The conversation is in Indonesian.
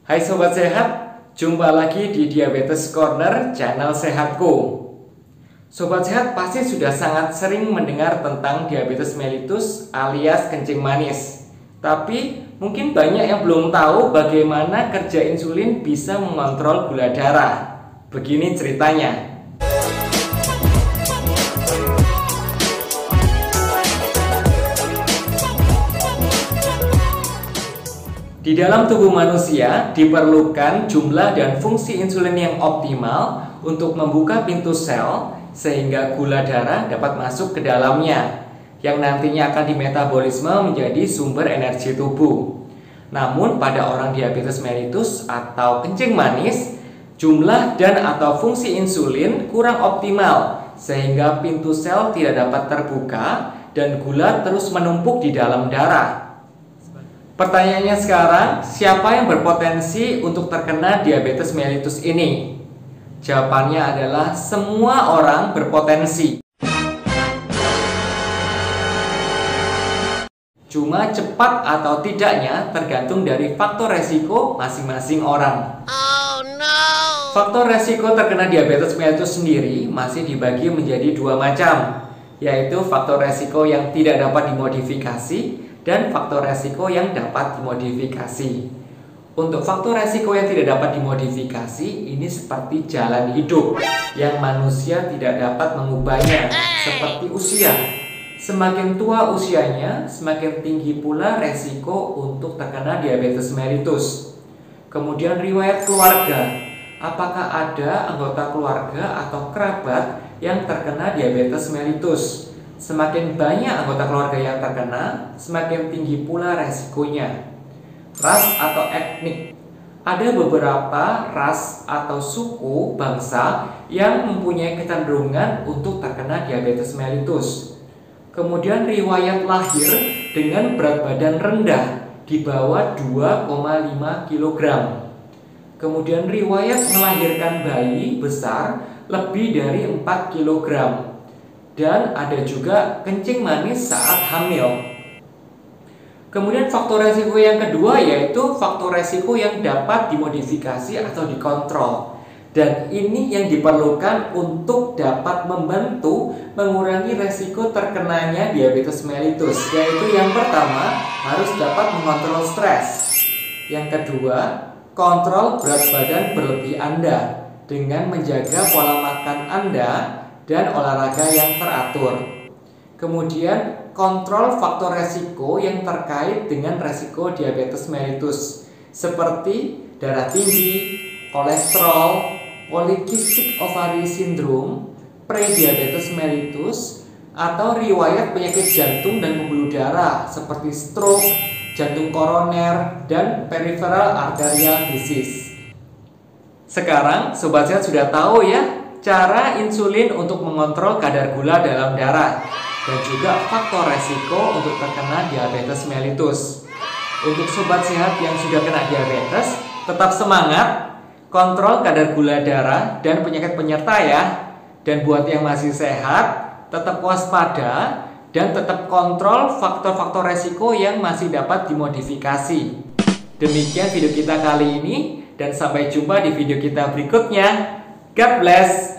Hai Sobat Sehat, jumpa lagi di Diabetes Corner, channel sehatku. Sobat Sehat pasti sudah sangat sering mendengar tentang diabetes mellitus alias kencing manis. Tapi mungkin banyak yang belum tahu bagaimana kerja insulin bisa mengontrol gula darah. Begini ceritanya. Di dalam tubuh manusia diperlukan jumlah dan fungsi insulin yang optimal untuk membuka pintu sel sehingga gula darah dapat masuk ke dalamnya, yang nantinya akan dimetabolisme menjadi sumber energi tubuh. Namun pada orang diabetes mellitus atau kencing manis, jumlah dan atau fungsi insulin kurang optimal sehingga pintu sel tidak dapat terbuka dan gula terus menumpuk di dalam darah. Pertanyaannya sekarang, siapa yang berpotensi untuk terkena diabetes mellitus ini? Jawabannya adalah semua orang berpotensi. Cuma cepat atau tidaknya tergantung dari faktor resiko masing-masing orang. Oh no. Faktor resiko terkena diabetes mellitus sendiri masih dibagi menjadi dua macam, yaitu faktor resiko yang tidak dapat dimodifikasi dan faktor resiko yang dapat dimodifikasi. Untuk faktor resiko yang tidak dapat dimodifikasi, ini seperti jalan hidup yang manusia tidak dapat mengubahnya, seperti usia. Semakin tua usianya, semakin tinggi pula resiko untuk terkena diabetes mellitus. Kemudian riwayat keluarga. Apakah ada anggota keluarga atau kerabat yang terkena diabetes mellitus? Semakin banyak anggota keluarga yang terkena, semakin tinggi pula resikonya. Ras atau etnik. Ada beberapa ras atau suku bangsa yang mempunyai kecenderungan untuk terkena diabetes mellitus. Kemudian riwayat lahir dengan berat badan rendah di bawah 2,5 kg. Kemudian riwayat melahirkan bayi besar lebih dari 4 kg. Dan ada juga kencing manis saat hamil. Kemudian faktor resiko yang kedua yaitu faktor resiko yang dapat dimodifikasi atau dikontrol. Dan ini yang diperlukan untuk dapat membantu mengurangi resiko terkenanya diabetes mellitus. Yaitu yang pertama, harus dapat mengontrol stres. Yang kedua, kontrol berat badan berlebih Anda dengan menjaga pola makan Anda dan olahraga yang teratur. Kemudian kontrol faktor resiko yang terkait dengan resiko diabetes mellitus seperti darah tinggi, kolesterol, polikistik ovary syndrome, prediabetes mellitus, atau riwayat penyakit jantung dan pembuluh darah seperti stroke, jantung koroner, dan peripheral arterial disease. Sekarang Sobat Sehat sudah tahu ya cara insulin untuk mengontrol kadar gula dalam darah dan juga faktor resiko untuk terkena diabetes mellitus. Untuk Sobat Sehat yang sudah kena diabetes, tetap semangat, kontrol kadar gula darah dan penyakit penyerta ya. Dan buat yang masih sehat, tetap waspada dan tetap kontrol faktor-faktor resiko yang masih dapat dimodifikasi. Demikian video kita kali ini dan sampai jumpa di video kita berikutnya. God bless.